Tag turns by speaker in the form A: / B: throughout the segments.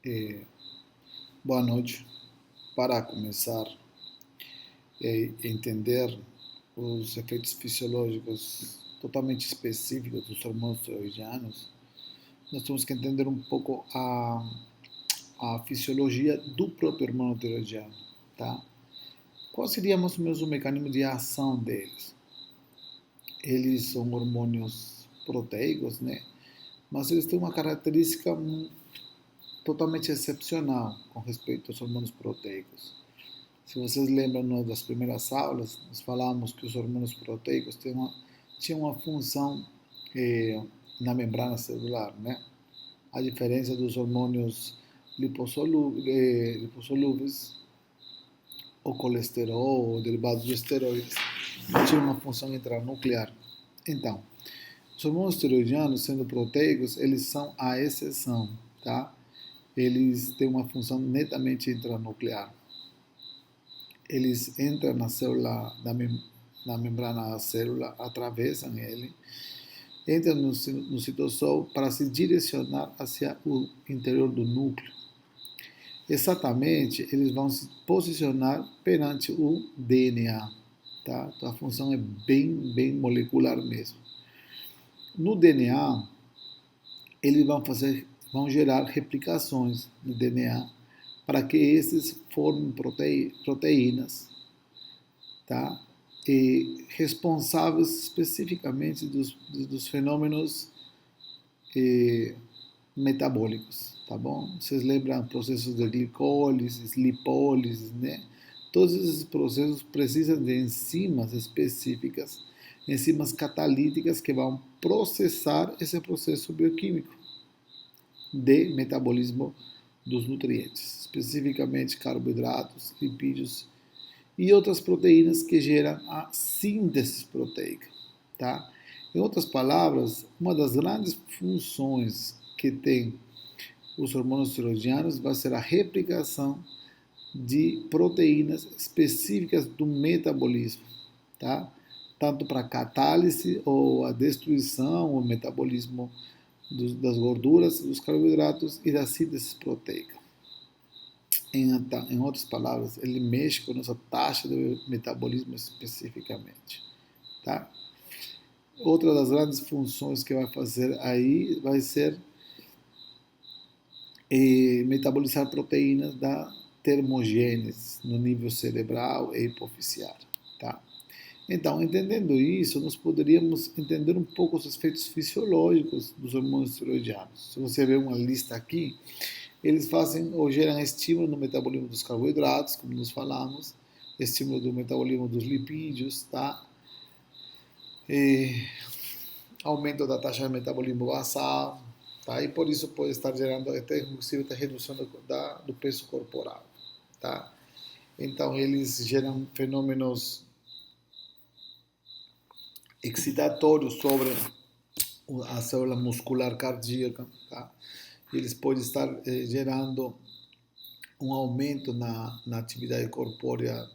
A: Eh, Boa noite. Para começar a entender os efeitos fisiológicos totalmente específicos dos hormônios tiroidianos, nós temos que entender um pouco a fisiologia do próprio hormônio tiroidiano, tá? Qual seria mais ou menos o mecanismo de ação deles? Eles são hormônios proteicos, né? Mas eles têm uma característica totalmente excepcional com respeito aos hormônios proteicos. Se vocês lembram das primeiras aulas, nós falamos que os hormônios proteicos tinham uma função na membrana celular, né? A diferença dos hormônios lipossolúveis, o colesterol, ou derivados de esteroides, tinham uma função intranuclear. Então, os hormônios tiroidianos, sendo proteicos, eles são a exceção, tá? Eles têm uma função netamente intranuclear. Eles entram na célula, na membrana da célula, atravessam ele, entram no citosol para se direcionar hacia o interior do núcleo. Exatamente, eles vão se posicionar perante o DNA. Tá? Então a função é bem molecular mesmo. No DNA, eles vão gerar replicações no DNA para que esses formem proteínas, tá? E responsáveis especificamente dos fenômenos metabólicos, tá bom? Vocês lembram processos de glicólise, lipólise, né? Todos esses processos precisam de enzimas específicas, enzimas catalíticas que vão processar esse processo bioquímico de metabolismo dos nutrientes, especificamente carboidratos, lipídios e outras proteínas que geram a síntese proteica, tá? Em outras palavras, uma das grandes funções que tem os hormônios tiroidianos vai ser a replicação de proteínas específicas do metabolismo, tá? Tanto para a catálise ou a destruição ou metabolismo das gorduras, dos carboidratos e da síntese proteica. Em outras palavras, ele mexe com a nossa taxa de metabolismo especificamente. Tá? Outra das grandes funções que vai fazer aí vai ser metabolizar proteínas da termogênese no nível cerebral e hipoficiário. Tá? Então, entendendo isso, nós poderíamos entender um pouco os efeitos fisiológicos dos hormônios tiroidianos. Se você ver uma lista aqui, eles fazem ou geram estímulo no metabolismo dos carboidratos, como nós falamos, estímulo do metabolismo dos lipídios, tá? E aumento da taxa de metabolismo basal, tá? E por isso pode estar gerando até inclusive a redução do peso corporal, tá? Então eles geram fenômenos excitatórios sobre a célula muscular cardíaca, tá? Eles podem estar gerando um aumento na atividade corpórea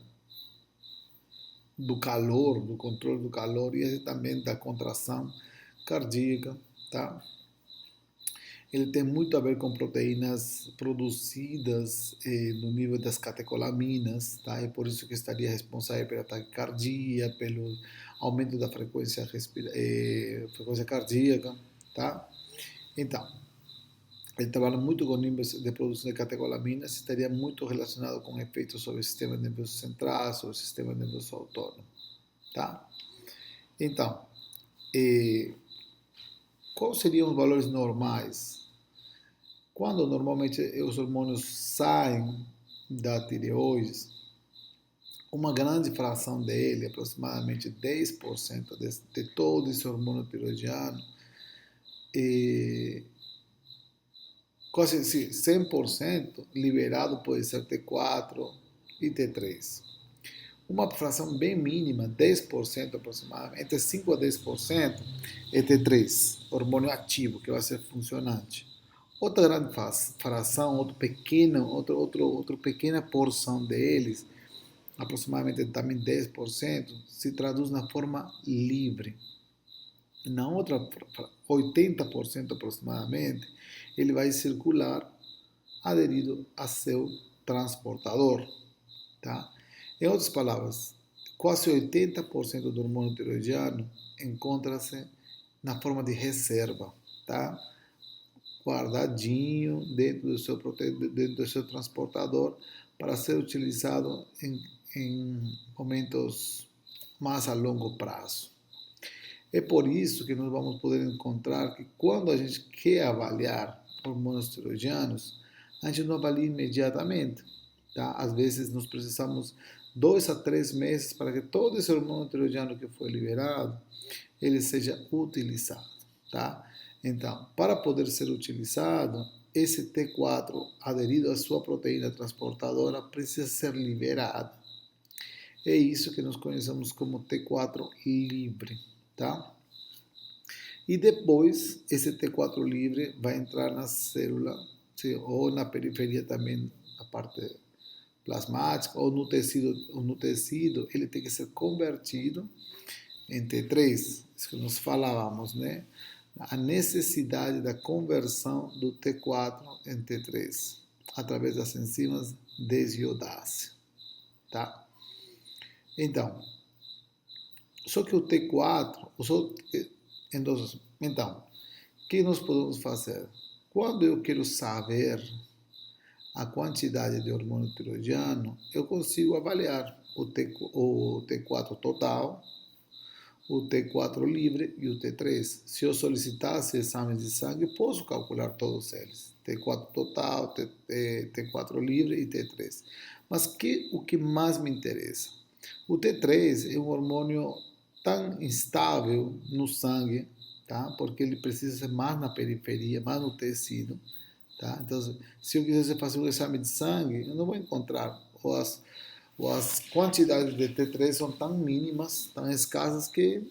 A: do calor, do controle do calor e também da contração cardíaca, tá? Ele tem muito a ver com proteínas produzidas no nível das catecolaminas, tá? É por isso que estaria responsável pela taquicardia, pelo aumento da frequência cardíaca, tá? Então, ele trabalha muito com níveis de produção de catecolaminas e estaria muito relacionado com efeitos sobre o sistema nervoso central, sobre o sistema nervoso autônomo, tá? Então, quais seriam os valores normais? Quando normalmente os hormônios saem da tireoide, uma grande fração dele, aproximadamente 10% de todo esse hormônio tiroidiano, quase 100% liberado pode ser T4 e T3. Uma fração bem mínima, 10% aproximadamente, entre 5 a 10% é T3, hormônio ativo, que vai ser funcionante. Outra grande fração, outra pequena porção deles, aproximadamente também 10%, se traduz na forma livre. Na outra 80% aproximadamente, ele vai circular aderido a seu transportador. Tá? Em outras palavras, quase 80% do hormônio tiroidiano encontra-se na forma de reserva, tá? Guardadinho dentro do seu transportador para ser utilizado em momentos mais a longo prazo. É por isso que nós vamos poder encontrar que quando a gente quer avaliar hormônios tiroidianos, a gente não avalia imediatamente. Tá? Às vezes nós precisamos 2 a 3 meses para que todo esse hormônio tiroidiano que foi liberado, ele seja utilizado. Tá? Então, para poder ser utilizado, esse T4 aderido à sua proteína transportadora precisa ser liberado. É isso que nós conhecemos como T4 livre. Tá? E depois, esse T4 livre vai entrar na célula, ou na periferia também, na parte plasmática, ou no tecido, ele tem que ser convertido em T3, isso que nós falávamos, né? A necessidade da conversão do T4 em T3, através das enzimas desiodácea, tá? Então, só que o T4, então, o que nós podemos fazer? Quando eu quero saber a quantidade de hormônio tiroidiano, eu consigo avaliar o T4 total, o T4 livre e o T3. Se eu solicitasse exames de sangue, posso calcular todos eles. T4 total, T4 livre e T3. Mas o que mais me interessa? O T3 é um hormônio tão instável no sangue, tá? Porque ele precisa ser mais na periferia, mais no tecido. Tá? Então, se eu quisesse fazer um exame de sangue, eu não vou encontrar. Ou as quantidades de T3 são tão mínimas, tão escassas, que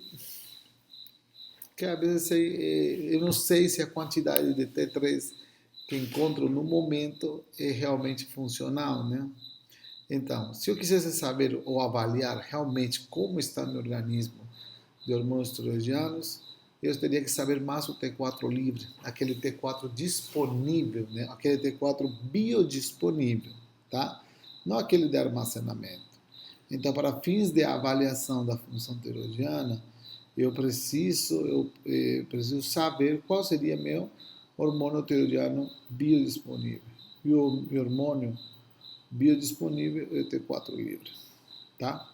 A: às vezes eu não sei se a quantidade de T3 que encontro no momento é realmente funcional, né? Então, se eu quisesse saber ou avaliar realmente como está meu organismo de hormônios tiroidianos, eu teria que saber mais o T4 livre, aquele T4 disponível, né? Aquele T4 biodisponível, tá? Não aquele de armazenamento. Então, para fins de avaliação da função tiroidiana, eu preciso saber qual seria meu hormônio tiroidiano biodisponível. E o meu hormônio biodisponível é o T4 livre, tá?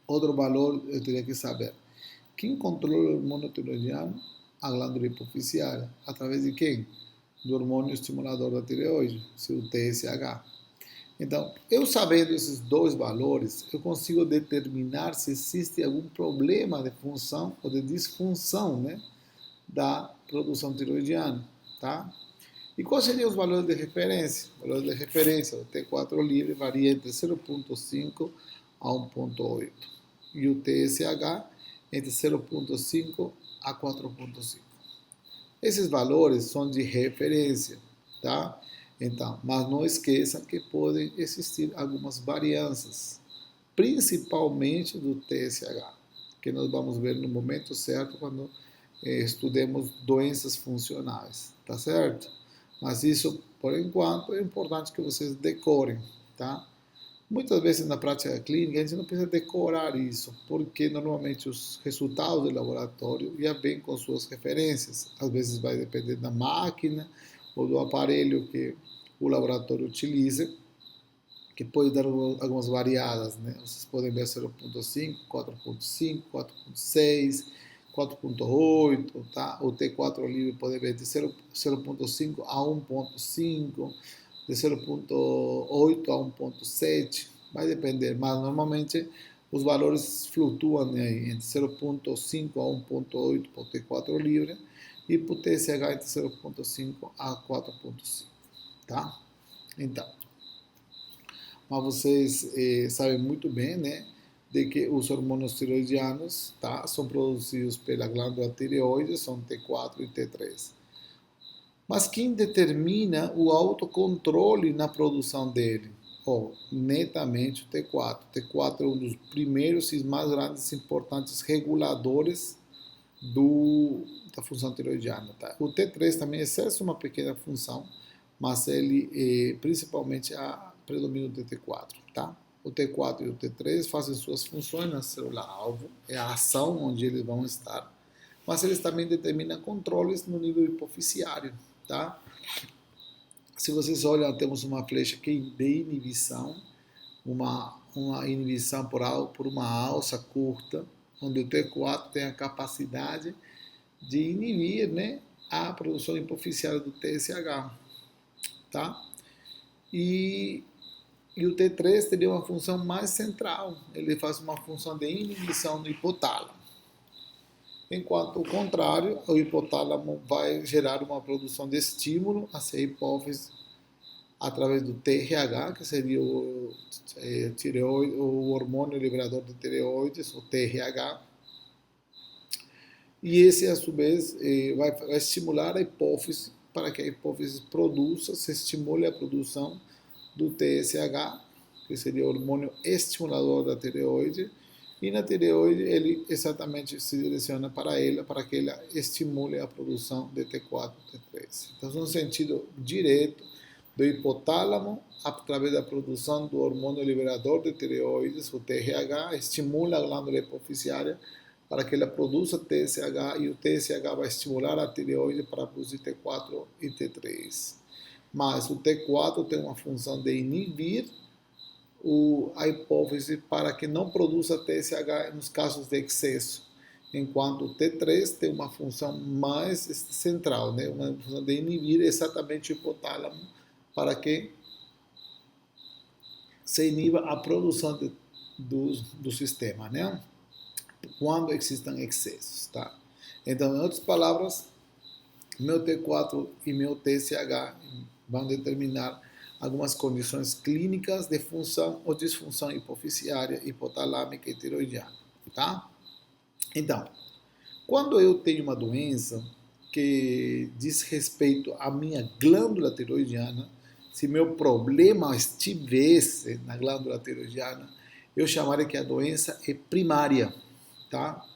A: Outro valor eu teria que saber. Quem controla o hormônio tiroidiano? A glândula hipoficiária. Através de quem? Do hormônio estimulador da tireoide, o TSH. Então, eu sabendo esses dois valores, eu consigo determinar se existe algum problema de função ou de disfunção, né, da produção tiroidiana, tá? E quais seriam os valores de referência? O valor de referência do T4 livre varia entre 0,5 a 1,8 e o TSH entre 0,5 a 4,5. Esses valores são de referência, tá? Então, mas não esqueça que podem existir algumas variâncias, principalmente do TSH, que nós vamos ver no momento certo quando estudemos doenças funcionais, tá certo? Mas isso, por enquanto, é importante que vocês decorem, tá? Muitas vezes na prática clínica a gente não precisa decorar isso, porque normalmente os resultados do laboratório já vêm com suas referências. Às vezes vai depender da máquina ou do aparelho que o laboratório utiliza, que pode dar algumas variadas, né? Vocês podem ver 0,5, 4,5, 4,6, 4,8, tá? O T4 livre pode ver de 0,5 a 1,5, de 0,8 a 1,7, vai depender, mas normalmente os valores flutuam aí entre 0,5 a 1,8 para o T4 livre e para o TSH entre 0,5 a 4,5, tá? Então, mas vocês sabem muito bem, né, de que os hormônios tiroidianos, tá, são produzidos pela glândula tireoide, são T4 e T3. Mas quem determina o autocontrole na produção dele? Netamente o T4. O T4 é um dos primeiros e mais grandes e importantes reguladores da função tiroidiana. Tá? O T3 também exerce uma pequena função, mas ele principalmente predomina o TT4, tá? O T4 e o T3 fazem suas funções na célula-alvo, é a ação onde eles vão estar, mas eles também determinam controles no nível hipoficiário, tá? Se vocês olham, temos uma flecha que de inibição, uma inibição por uma alça curta, onde o T4 tem a capacidade de inibir, né, a produção hipoficiária do TSH, tá? E o T3 teria uma função mais central, ele faz uma função de inibição no hipotálamo. Enquanto o contrário, o hipotálamo vai gerar uma produção de estímulo hacia a hipófise através do TRH, que seria o hormônio liberador de tireoides, o TRH. E esse, a sua vez, vai estimular a hipófise para que a hipófise se estimule a produção do TSH, que seria o hormônio estimulador da tireoide, e na tireoide ele exatamente se direciona para que ela estimule a produção de T4 e T3. Então, no sentido direto do hipotálamo, através da produção do hormônio liberador de tireoides, o TRH, estimula a glândula hipoficiária para que ela produza TSH, e o TSH vai estimular a tireoide para produzir T4 e T3. Mas o T4 tem uma função de inibir a hipófise para que não produza TSH nos casos de excesso, enquanto o T3 tem uma função mais central, né? Uma função de inibir exatamente o hipotálamo para que se iniba a produção do sistema, né? Quando existem excessos, tá? Então, em outras palavras, meu T4 e meu TSH vão determinar algumas condições clínicas de função ou disfunção hipoficiária, hipotalâmica e tiroidiana, tá? Então, quando eu tenho uma doença que diz respeito à minha glândula tiroidiana, se meu problema estivesse na glândula tiroidiana, eu chamaria que a doença é primária, tá?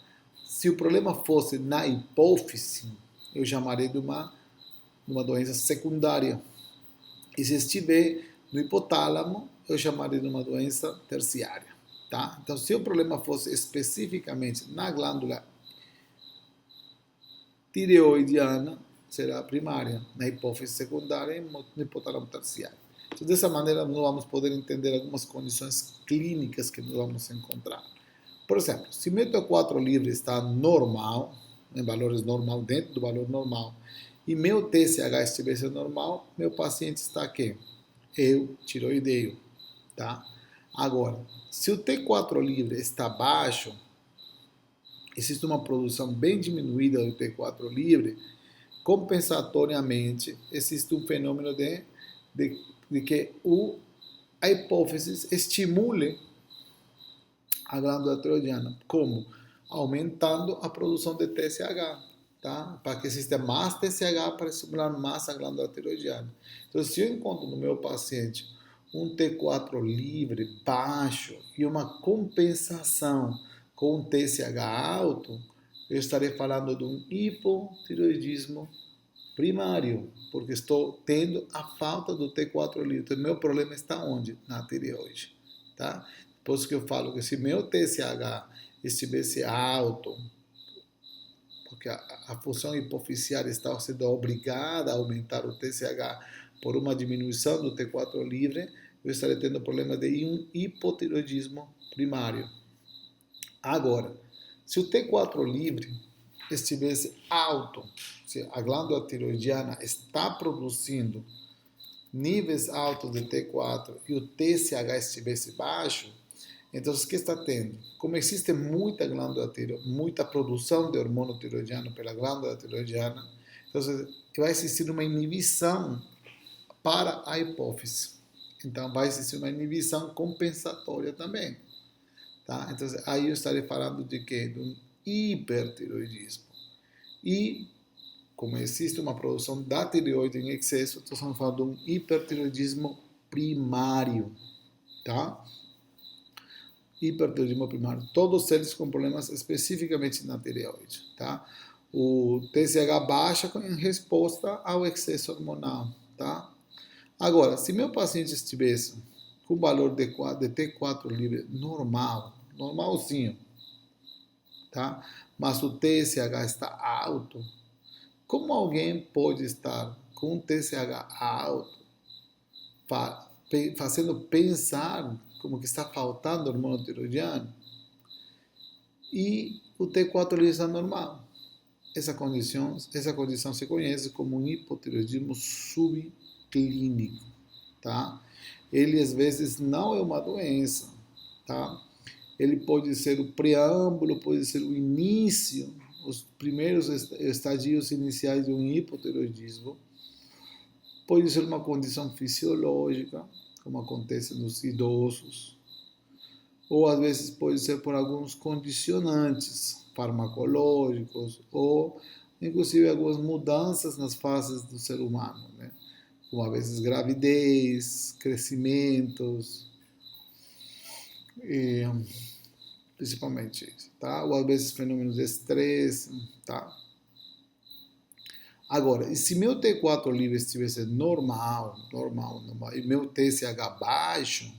A: Se o problema fosse na hipófise, eu chamaria de uma doença secundária. E se estiver no hipotálamo, eu chamaria de uma doença terciária, tá? Então, se o problema fosse especificamente na glândula tireoidiana, será primária, na hipófise secundária e no hipotálamo terciário. Então, dessa maneira, nós vamos poder entender algumas condições clínicas que nós vamos encontrar. Por exemplo, se meu T4 livre está normal, em valores normal, dentro do valor normal, e meu TSH estivesse normal, meu paciente está aqui, tiroideio, tá? Agora, se o T4 livre está baixo, existe uma produção bem diminuída do T4 livre, compensatoriamente, existe um fenômeno de que a hipófise estimule a glândula tiroidiana. Como? Aumentando a produção de TSH, tá? Para que exista mais TSH para estimular mais a glândula tiroidiana. Então, se eu encontro no meu paciente um T4 livre, baixo, e uma compensação com um TSH alto, eu estarei falando de um hipotiroidismo primário, porque estou tendo a falta do T4 livre. Então, meu problema está onde? Na tireoide, tá? Por isso que eu falo que se meu TSH estivesse alto, porque a função hipoficiária está sendo obrigada a aumentar o TSH por uma diminuição do T4 livre, eu estaria tendo problema de um hipotiroidismo primário. Agora, se o T4 livre estivesse alto, se a glândula tiroidiana está produzindo níveis altos de T4 e o TSH estivesse baixo, então o que está tendo? Como existe muita glândula tiroidiana, muita produção de hormônio tiroidiano pela glândula tiroidiana, então vai existir uma inibição para a hipófise. Então vai existir uma inibição compensatória também. Tá? Então, aí eu estarei falando de quê? De um hipertiroidismo. E, como existe uma produção da tireoide em excesso, estamos falando de um hipertiroidismo primário. Tá? Hipertiroidismo primário. Todos eles com problemas especificamente na tireoide. Tá? O TSH baixa em resposta ao excesso hormonal. Tá? Agora, se meu paciente estivesse com valor de T4 livre normal, normalzinho, tá? Mas o TSH está alto, como alguém pode estar com um TSH alto, fazendo pensar como que está faltando hormônio tiroidiano e o T4 livre está normal? Essa condição se conhece como um hipotireoidismo subclínico, tá? Ele às vezes não é uma doença, tá? Ele pode ser o preâmbulo, pode ser o início, os primeiros estadios iniciais de um hipotireoidismo, pode ser uma condição fisiológica, como acontece nos idosos, ou às vezes pode ser por alguns condicionantes farmacológicos ou inclusive algumas mudanças nas fases do ser humano, né? Como às vezes gravidez, crescimentos, e, principalmente isso, tá? Ou às vezes fenômenos de estresse, tá? Agora, e se meu T4 livre estivesse normal, e meu TSH baixo,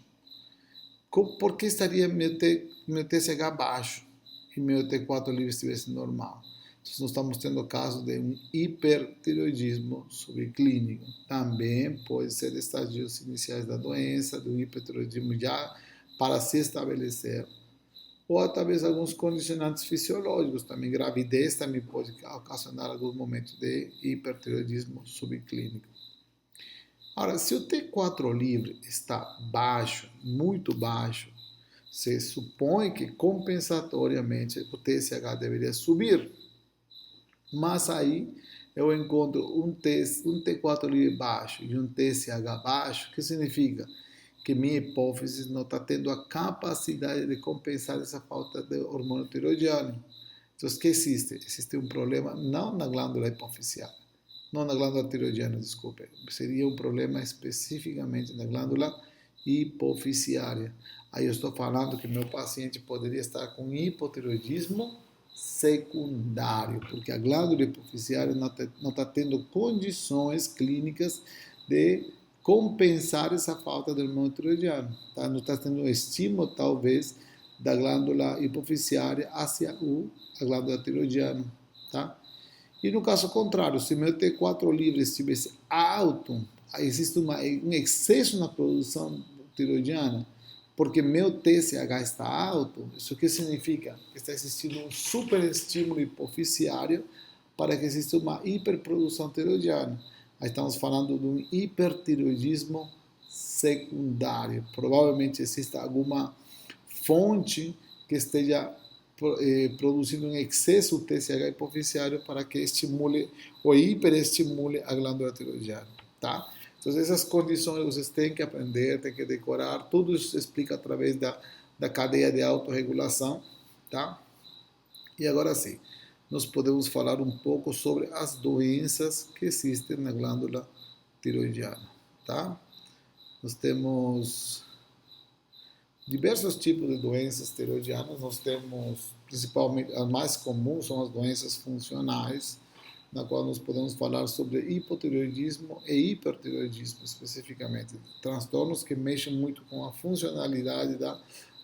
A: por que estaria meu TSH baixo e meu T4 livre estivesse normal? Então, nós estamos tendo o caso de um hipertireoidismo subclínico. Também pode ser estágios iniciais da doença, do hipertireoidismo já para se estabelecer. Ou talvez alguns condicionantes fisiológicos também. Gravidez também pode ocasionar alguns momentos de hipertireoidismo subclínico. Ora, se o T4 livre está baixo, muito baixo, se supõe que compensatoriamente o TSH deveria subir. Mas aí eu encontro um T4 livre baixo e um TSH baixo, que significa que minha hipófise não está tendo a capacidade de compensar essa falta de hormônio tiroidiano. Então, o que existe? Existe um problema não na glândula hipofisiária, não na glândula tiroidiana, desculpe. Seria um problema especificamente na glândula hipofisiária. Aí eu estou falando que meu paciente poderia estar com hipotiroidismo secundário, porque a glândula hipofisiária não está tendo condições clínicas de compensar essa falta de hormônio tiroidiano. Tá? Não está tendo um estímulo, talvez, da glândula hipofisiária hacia a glândula tiroidiana. Tá? E no caso contrário, se meu T4 livre estivesse alto, existe um excesso na produção tiroidiana, porque meu TSH está alto, isso que significa? Que está existindo um superestímulo hipofisiário para que exista uma hiperprodução tiroidiana. Aí estamos falando de um hipertiroidismo secundário. Provavelmente exista alguma fonte que esteja produzindo em excesso o TSH hipofisiário para que estimule ou hiperestimule a glândula tiroidiana, tá? Então, essas condições vocês têm que aprender, têm que decorar, tudo isso se explica através da cadeia de autorregulação, tá? E agora sim, nós podemos falar um pouco sobre as doenças que existem na glândula tiroidiana, tá? Nós temos diversos tipos de doenças tiroidianas. Nós temos, principalmente, as mais comuns são as doenças funcionais, na qual nós podemos falar sobre hipotireoidismo e hipertireoidismo, especificamente. Transtornos que mexem muito com a funcionalidade da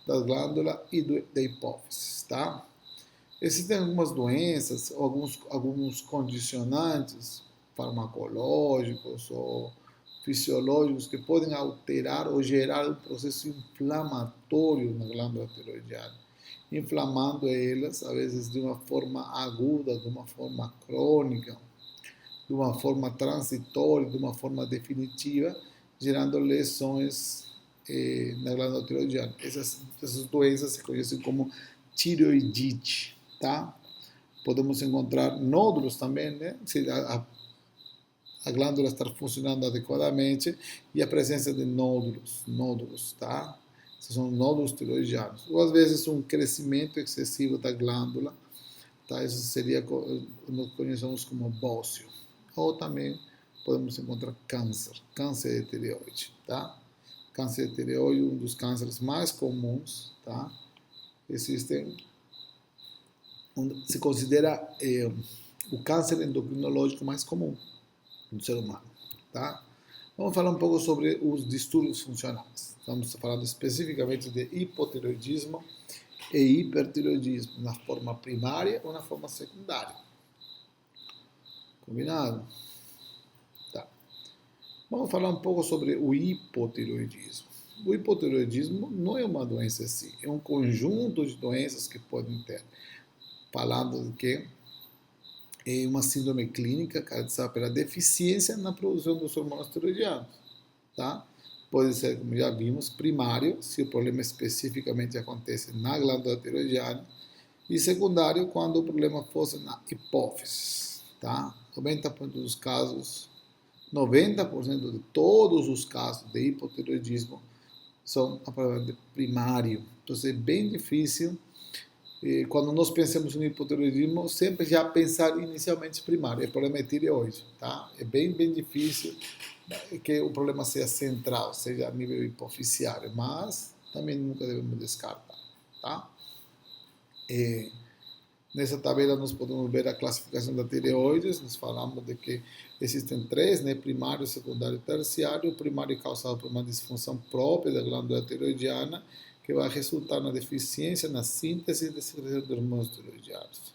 A: glândula e da hipófise, tá? Existem algumas doenças, alguns condicionantes farmacológicos ou fisiológicos que podem alterar ou gerar um processo inflamatório na glândula tiroidiana, inflamando elas, às vezes de uma forma aguda, de uma forma crônica, de uma forma transitória, de uma forma definitiva, gerando lesões na glândula tiroidiana. Essas doenças se conhecem como tireoidite, tá? Podemos encontrar nódulos também, né? A glândula estar funcionando adequadamente e a presença de nódulos, tá? Esses são nódulos tiroidianos. Ou às vezes um crescimento excessivo da glândula, tá? Isso seria, nós conhecemos como bócio. Ou também podemos encontrar câncer de tireoide, tá? Câncer de tireoide, um dos cânceres mais comuns, tá? Existem, se considera o câncer endocrinológico mais comum do ser humano, tá? Vamos falar um pouco sobre os distúrbios funcionais. Estamos falando especificamente de hipotireoidismo e hipertireoidismo, na forma primária ou na forma secundária. Combinado? Tá. Vamos falar um pouco sobre o hipotireoidismo. O hipotireoidismo não é uma doença assim, é um conjunto de doenças que podem ter. Falando de que é uma síndrome clínica caracterizada pela deficiência na produção dos hormônios tiroidianos, tá? Pode ser, como já vimos, primário, se o problema especificamente acontece na glândula tiroidiana, e secundário, quando o problema fosse na hipófise, tá? 90% dos casos, 90% de todos os casos de hipotireoidismo são a problema de primário. Então é bem difícil, quando nós pensamos no hipotireoidismo, sempre já pensar inicialmente primário, é problema de tireoide, tá? É bem difícil que o problema seja central, seja a nível hipofisiário, mas também nunca devemos descartar, tá? Nessa tabela nós podemos ver a classificação da tireoides, nós falamos de que existem três, né, primário, secundário e terciário. O primário é causado por uma disfunção própria da glândula tiroidiana, que vai resultar na deficiência na síntese de secreção de hormônios tiroidianos.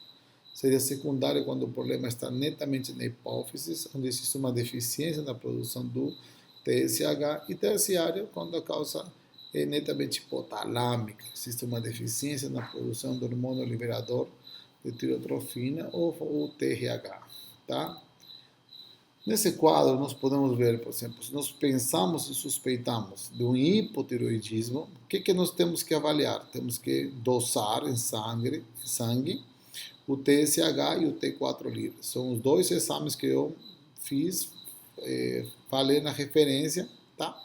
A: Seria secundário quando o problema está netamente na hipófise, onde existe uma deficiência na produção do TSH, e terciário quando a causa é netamente hipotalâmica, existe uma deficiência na produção do hormônio liberador de tirotrofina ou o TRH, tá? Nesse quadro, nós podemos ver, por exemplo, se nós pensamos e suspeitamos de um hipotireoidismo, o que nós temos que avaliar? Temos que dosar em sangue o TSH e o T4 livre. São os dois exames que eu fiz, falei na referência, tá?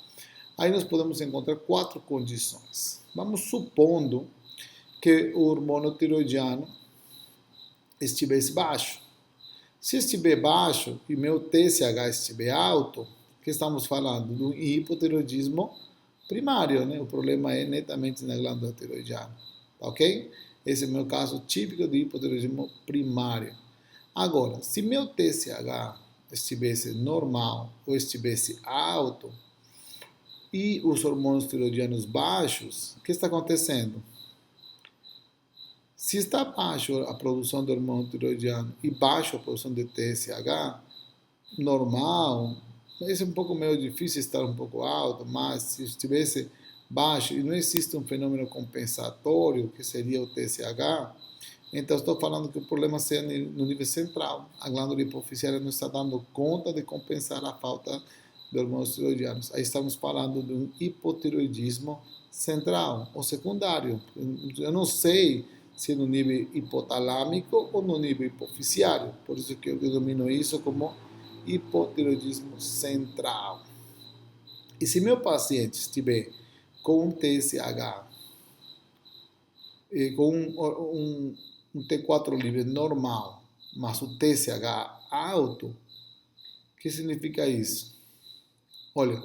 A: Aí nós podemos encontrar quatro condições. Vamos supondo que o hormônio tiroidiano estivesse baixo. Se estiver baixo e meu TSH estiver alto, que estamos falando do hipotireoidismo primário, né? O problema é netamente na glândula tiroidiana, tá ok? Esse é o meu caso típico de hipotireoidismo primário. Agora, se meu TSH estivesse normal ou estivesse alto e os hormônios tiroidianos baixos, o que está acontecendo? Se está baixo a produção de hormônio tiroidiano e baixa a produção de TSH, normal, esse é um pouco meio difícil estar um pouco alto, mas se estivesse baixo e não existe um fenômeno compensatório, que seria o TSH, então estou falando que o problema seja no nível central. A glândula hipofisiária não está dando conta de compensar a falta de hormônios tiroidianos. Aí estamos falando de um hipotiroidismo central ou secundário. Eu não sei se no nível hipotalâmico ou no nível hipofisiário. Por isso que eu denomino isso como hipotiroidismo central. E se meu paciente estiver com um TSH, com um T4 livre normal, mas o TSH alto, o que significa isso? Olha,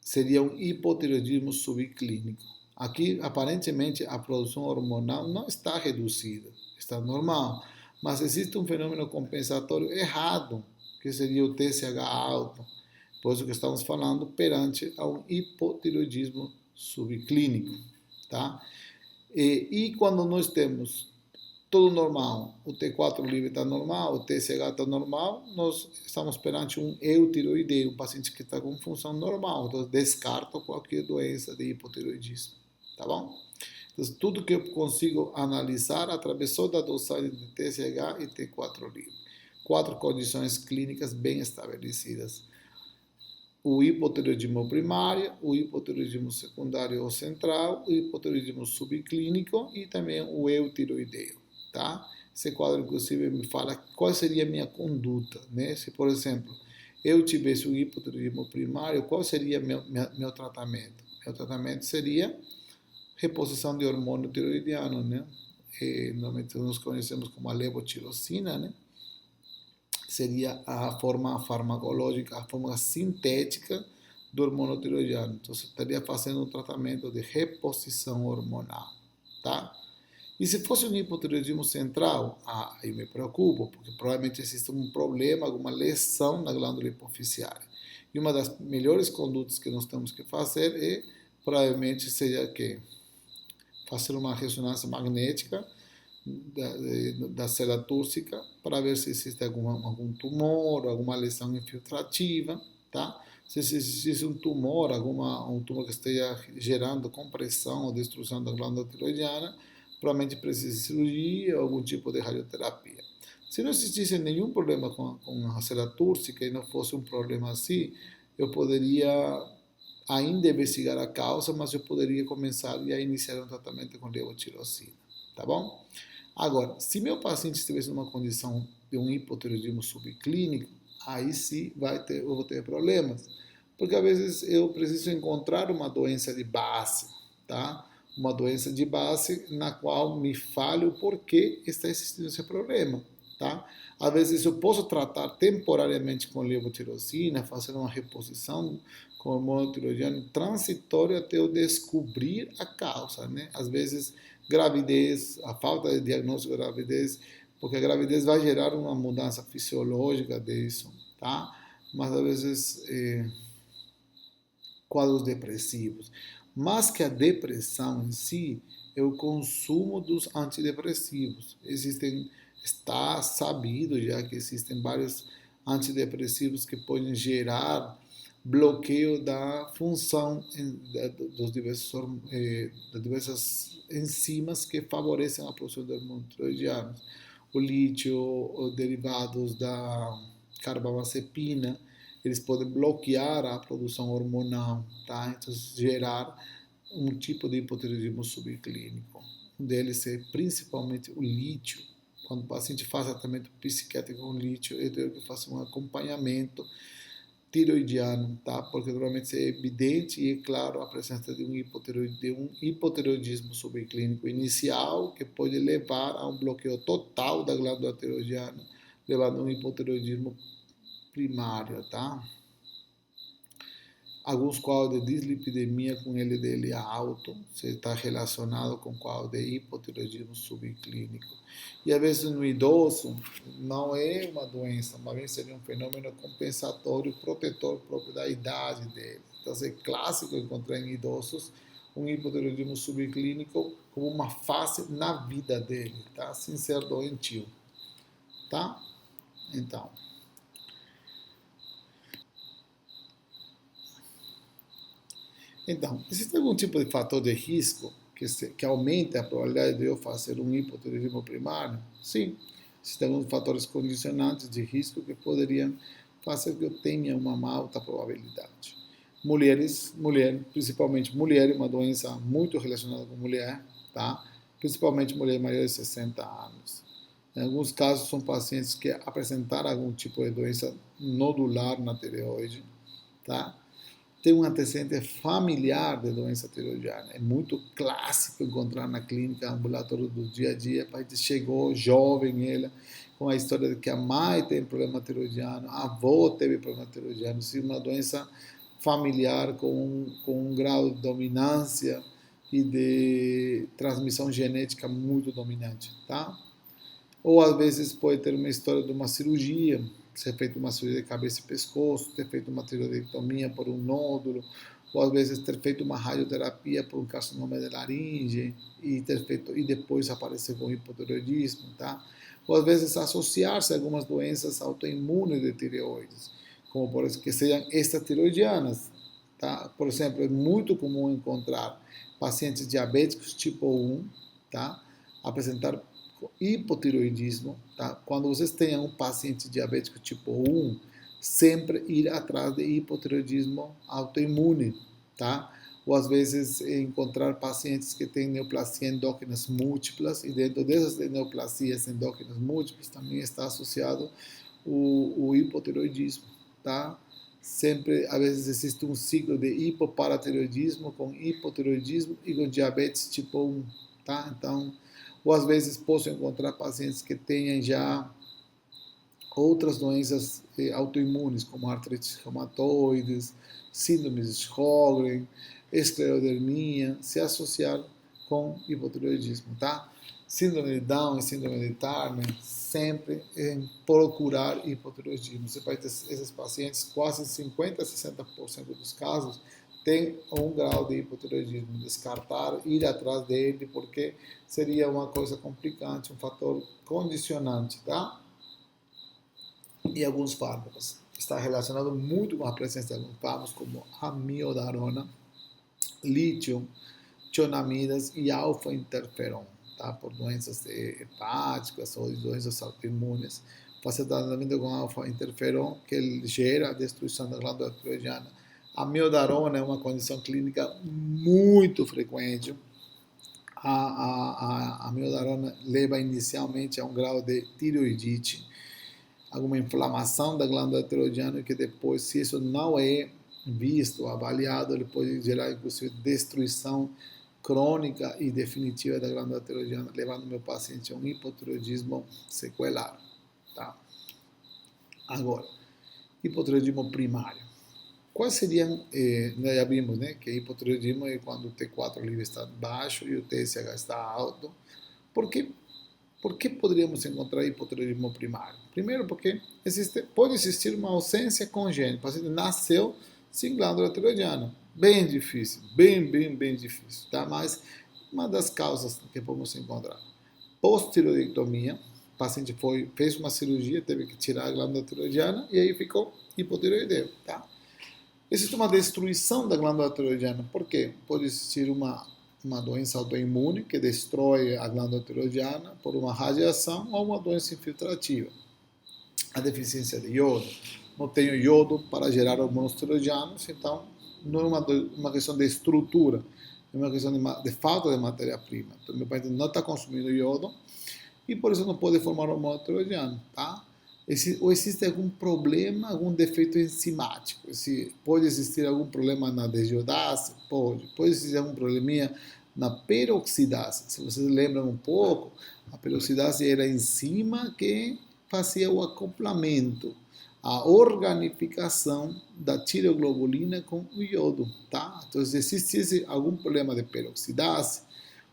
A: seria um hipotireoidismo subclínico. Aqui, aparentemente, a produção hormonal não está reduzida, está normal, mas existe um fenômeno compensatório errado, que seria o TSH alto. Por isso que estamos falando perante a um hipotireoidismo subclínico, tá? E quando nós temos tudo normal, o T4 livre está normal, o TSH está normal, nós estamos perante um eutiroideio, um paciente que está com função normal, então descarto qualquer doença de hipotiroidismo, tá bom? Então, tudo que eu consigo analisar através só da dosagem de TSH e T4 livre. Quatro condições clínicas bem estabelecidas: o hipotireoidismo primário, o hipotireoidismo secundário ou central, o hipotireoidismo subclínico e também o eutiroideo, tá? Esse quadro, inclusive, me fala qual seria a minha conduta, né? Se, por exemplo, eu tivesse um hipotireoidismo primário, qual seria meu tratamento? Meu tratamento seria reposição de hormônio tiroidiano, né? Normalmente nós conhecemos como a levotirosina, né? Seria a forma farmacológica, a forma sintética do hormônio tiroidiano. Então, você estaria fazendo um tratamento de reposição hormonal, tá? E se fosse um hipotireoidismo central, aí me preocupo, porque provavelmente existe um problema, alguma lesão na glândula hipofisiária. E uma das melhores condutas que nós temos que fazer provavelmente, seja que fazer uma ressonância magnética da célula túrcica para ver se existe algum tumor, alguma lesão infiltrativa, tá? Se existe um tumor, um tumor que esteja gerando compressão ou destruição da glândula tiroidiana, provavelmente precisa de cirurgia ou algum tipo de radioterapia. Se não existisse nenhum problema com a célula túrcica e não fosse um problema assim, eu poderia ainda investigar a causa, mas eu poderia começar a iniciar um tratamento com levotirosina, tá bom? Agora, se meu paciente estivesse numa condição de um hipotireoidismo subclínico, aí sim eu vou ter problemas, porque às vezes eu preciso encontrar uma doença de base, tá? Uma doença de base na qual me fale o porquê está existindo esse problema, tá? Às vezes eu posso tratar temporariamente com levotirosina, fazer uma reposição com hormônio tiroidiano transitório até eu descobrir a causa, né? Às vezes gravidez, a falta de diagnóstico de gravidez, porque a gravidez vai gerar uma mudança fisiológica disso, tá? Mas às vezes quadros depressivos. Mais que a depressão em si, é o consumo dos antidepressivos. Está sabido já que existem vários antidepressivos que podem gerar bloqueio da função das diversas enzimas que favorecem a produção de hormônios tiroidianos. O lítio, os derivados da carbamazepina, eles podem bloquear a produção hormonal, tá? Então, gerar um tipo de hipotireoidismo subclínico. Um deles é principalmente o lítio. Quando o paciente faz tratamento psiquiátrico com lítio, eu tenho que fazer um acompanhamento tiroidiano, tá? Porque normalmente é evidente e é claro a presença de um hipotireoidismo subclínico inicial que pode levar a um bloqueio total da glândula tiroidiana, levando a um hipotireoidismo primário, tá? Alguns quadros de dislipidemia com LDL alto, se está relacionado com quadro de hipotireoidismo subclínico. E às vezes no idoso não é uma doença, mas seria um fenômeno compensatório, protetor próprio da idade dele. Então é clássico encontrar em idosos um hipotireoidismo subclínico como uma fase na vida dele, tá? Sem ser doentio, tá? Então, existe algum tipo de fator de risco que aumente a probabilidade de eu fazer um hipotireoidismo primário? Sim, existem alguns fatores condicionantes de risco que poderiam fazer que eu tenha uma alta probabilidade. Principalmente mulher, uma doença muito relacionada com mulher, tá? Principalmente mulher maior de 60 anos. Em alguns casos, são pacientes que apresentaram algum tipo de doença nodular na tireoide, tá? Tem um antecedente familiar de doença tiroidiana. É muito clássico encontrar na clínica ambulatória do dia a dia. A paciente chegou jovem, ela, com a história de que a mãe tem problema tiroidiano, a avó teve problema tiroidiano, se uma doença familiar com um grau de dominância e de transmissão genética muito dominante, tá? Ou às vezes pode ter uma história de uma cirurgia, ser feita uma cirurgia de cabeça e pescoço, ter feito uma tiroidectomia por um nódulo, ou às vezes ter feito uma radioterapia por um carcinoma de laringe e depois aparecer com hipotireoidismo, tá? Ou às vezes associar-se a algumas doenças autoimunes de tireoides, como por exemplo que sejam extratiroidianas, tá? Por exemplo, é muito comum encontrar pacientes diabéticos tipo 1, tá? Apresentar hipotiroidismo, tá? Quando vocês tenham um paciente diabético tipo 1, sempre ir atrás de hipotiroidismo autoimune, tá? Ou às vezes encontrar pacientes que têm neoplasia endócrinas múltiplas e dentro dessas neoplasias endócrinas múltiplas também está associado o hipotiroidismo, tá? Sempre, às vezes existe um ciclo de hipoparatiroidismo com hipotiroidismo e com diabetes tipo 1, tá? Então, ou às vezes posso encontrar pacientes que tenham já outras doenças autoimunes, como artrite reumatoides, síndrome de Sjögren, esclerodermia, se associar com hipotireoidismo, tá? Síndrome de Down e síndrome de Turner, sempre em procurar hipotireoidismo. Você vai ter esses pacientes, quase 50 a 60% dos casos, tem um grau de hipotireoidismo. Descartar, ir atrás dele, porque seria uma coisa complicante, um fator condicionante, tá? E alguns fármacos. Está relacionado muito com a presença de alguns fármacos, como amiodarona, lítio, tionamidas e alfa-interferon, tá? Por doenças hepáticas ou doenças autoimunes. Fazer tratamento com alfa-interferon, que ele gera a destruição da glândula tiroidiana. A amiodarona é uma condição clínica muito frequente. A amiodarona leva inicialmente a um grau de tiroidite, alguma inflamação da glândula tiroidiana, que depois, se isso não é visto, avaliado, ele pode gerar inclusive destruição crônica e definitiva da glândula tiroidiana, levando o meu paciente a um hipotiroidismo sequelar. Tá? Agora, hipotiroidismo primário. Quais seriam, nós já vimos, né, que hipotiroidismo é quando o T4 livre está baixo e o TSH está alto. Por que poderíamos encontrar hipotireoidismo primário? Primeiro, porque pode existir uma ausência congênita. O paciente nasceu sem glândula tiroidiana. Bem difícil, bem difícil. Tá? Mas uma das causas que podemos encontrar. Pós-tiroidectomia, o paciente fez uma cirurgia, teve que tirar a glândula tiroidiana e aí ficou hipotireoideu. Tá? Existe uma destruição da glândula tiroidiana. Por quê? Pode existir uma doença autoimune que destrói a glândula tiroidiana por uma radiação ou uma doença infiltrativa. A deficiência de iodo. Não tenho iodo para gerar hormônios tiroidianos, então não é uma questão de estrutura, é uma questão de falta de matéria-prima. Então, meu paciente não está consumindo iodo e por isso não pode formar hormônio tiroidiano, tá? Ou existe algum problema, algum defeito enzimático? Pode existir algum problema na desiodase? Pode. Pode existir algum probleminha na peroxidase? Se vocês lembram um pouco, a peroxidase era a enzima que fazia o acoplamento, a organificação da tireoglobulina com o iodo, tá? Então, se existe algum problema de peroxidase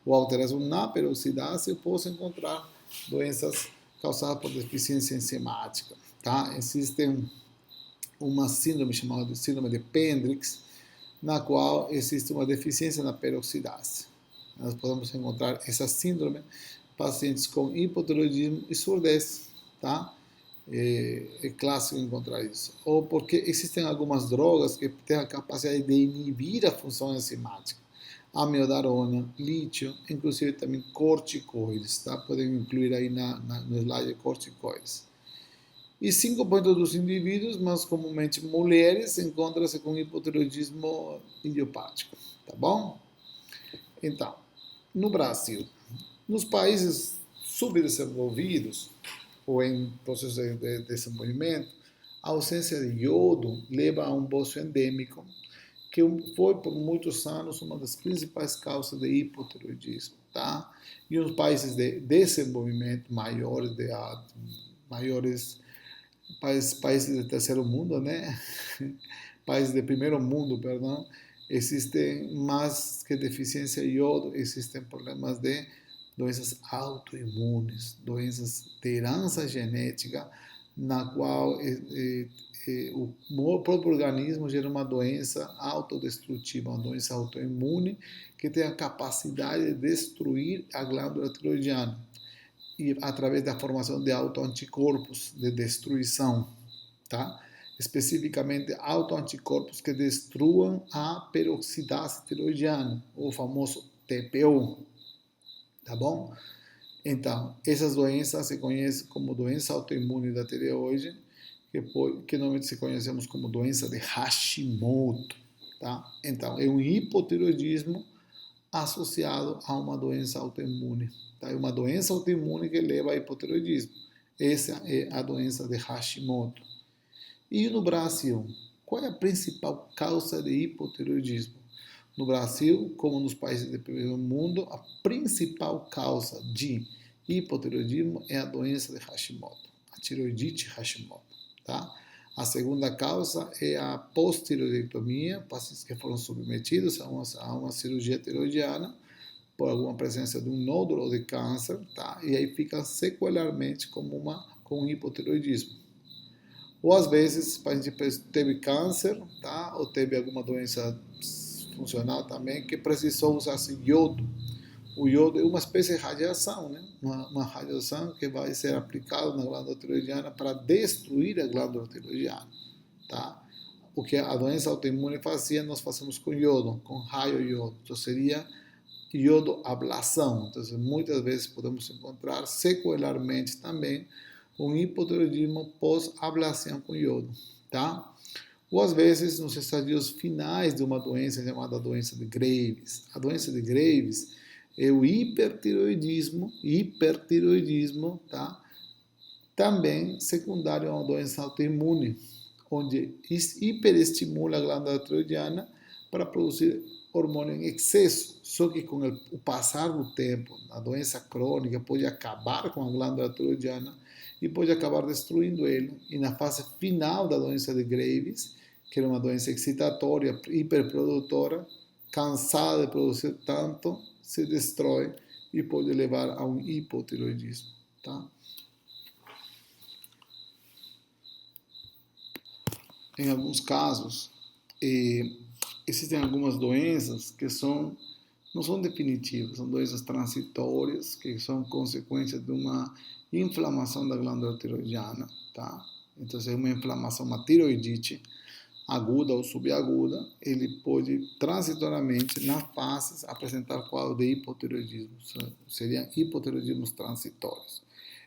A: ou alteração na peroxidase, eu posso encontrar doenças causadas por deficiência enzimática, tá? Existe uma síndrome chamada de síndrome de Pendrix, na qual existe uma deficiência na peroxidase. Nós podemos encontrar essa síndrome em pacientes com hipotireoidismo e surdez, tá? É clássico encontrar isso. Ou porque existem algumas drogas que têm a capacidade de inibir a função enzimática. Amiodarona, lítio, inclusive também corticoides, tá? Podemos incluir aí no slide corticoides. E 5% dos indivíduos, mais comumente mulheres, encontram-se com hipotireoidismo idiopático, tá bom? Então, no Brasil, nos países subdesenvolvidos ou em processo de desenvolvimento, a ausência de iodo leva a um bócio endêmico, que foi por muitos anos uma das principais causas de hipotireoidismo, tá? E os países de desenvolvimento maiores países de terceiro mundo, né? Países de primeiro mundo, perdão, existem mais que deficiência de iodo, existem problemas de doenças autoimunes, doenças de herança genética, na qual o próprio organismo gera uma doença autodestrutiva, uma doença autoimune que tem a capacidade de destruir a glândula tiroidiana e através da formação de autoanticorpos de destruição, tá? Especificamente autoanticorpos que destruam a peroxidase tiroidiana, o famoso TPO, tá bom? Então, essas doenças se conhecem como doença autoimune da tireoide, que normalmente se conhecemos como doença de Hashimoto, tá? Então, é um hipotireoidismo associado a uma doença autoimune, tá? É uma doença autoimune que leva a hipotireoidismo. Essa é a doença de Hashimoto. E no Brasil, qual é a principal causa de hipotireoidismo? No Brasil, como nos países do primeiro mundo, a principal causa de hipotireoidismo é a doença de Hashimoto, a tireoidite Hashimoto, tá? A segunda causa é a pós-tireoidectomia, pacientes que foram submetidos a uma cirurgia tiroidiana, por alguma presença de um nódulo de câncer, tá? E aí fica sequelarmente com um hipotireoidismo. Ou às vezes a gente teve câncer, tá? Ou teve alguma doença funcional também que precisou usar-se iodo. O iodo é uma espécie de radiação, né? Uma radiação que vai ser aplicada na glândula tiroidiana para destruir a glândula tiroidiana, tá? O que a doença autoimune fazia, nós fazemos com iodo, com raio iodo. Então seria iodoablação. Então, muitas vezes podemos encontrar sequelarmente também um hipotireoidismo pós-ablação com iodo, tá? Ou às vezes nos estadios finais de uma doença chamada doença de Graves. A doença de Graves é o hipertireoidismo, tá? Também secundário a uma doença autoimune, onde hiperestimula a glândula tiroidiana para produzir hormônio em excesso. Só que com o passar do tempo, a doença crônica pode acabar com a glândula tiroidiana e pode acabar destruindo ele. E na fase final da doença de Graves, que é uma doença excitatória, hiperprodutora, cansada de produzir tanto, se destrói e pode levar a um hipotiroidismo, tá? Em alguns casos, existem algumas doenças que não são definitivas, são doenças transitórias, que são consequência de uma inflamação da glândula tiroidiana, tá? Então, se é uma inflamação, uma tiroidite aguda ou subaguda, ele pode transitoriamente, nas fases, apresentar quadro de hipotiroidismo. Seriam hipotiroidismos transitórios.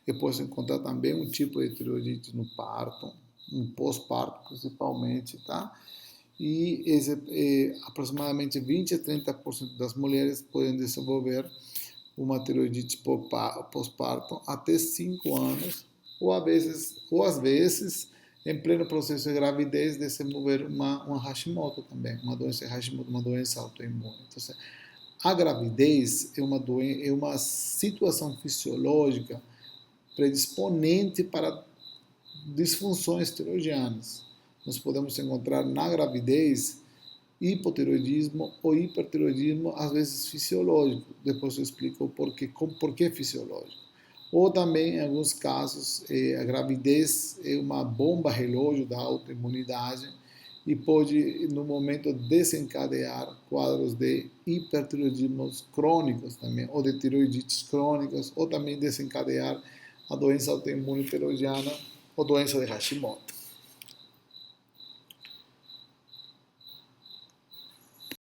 A: Eu posso encontrar também um tipo de tiroidite no parto, no pós-parto principalmente, tá? E aproximadamente 20 a 30% das mulheres podem desenvolver uma tiroidite pós-parto até 5 anos, ou às vezes, em pleno processo de gravidez, desenvolver uma Hashimoto também, uma doença Hashimoto, uma doença autoimune. Então, a gravidez é uma situação fisiológica predisponente para disfunções tiroidianas. Nós podemos encontrar na gravidez hipotiroidismo ou hipertiroidismo, às vezes fisiológico. Depois eu explico por que fisiológico. Ou também, em alguns casos, a gravidez é uma bomba relógio da autoimunidade e pode, no momento, desencadear quadros de hipertiroidismos crônicos também, ou de tiroidites crônicas, ou também desencadear a doença autoimune tiroidiana ou doença de Hashimoto.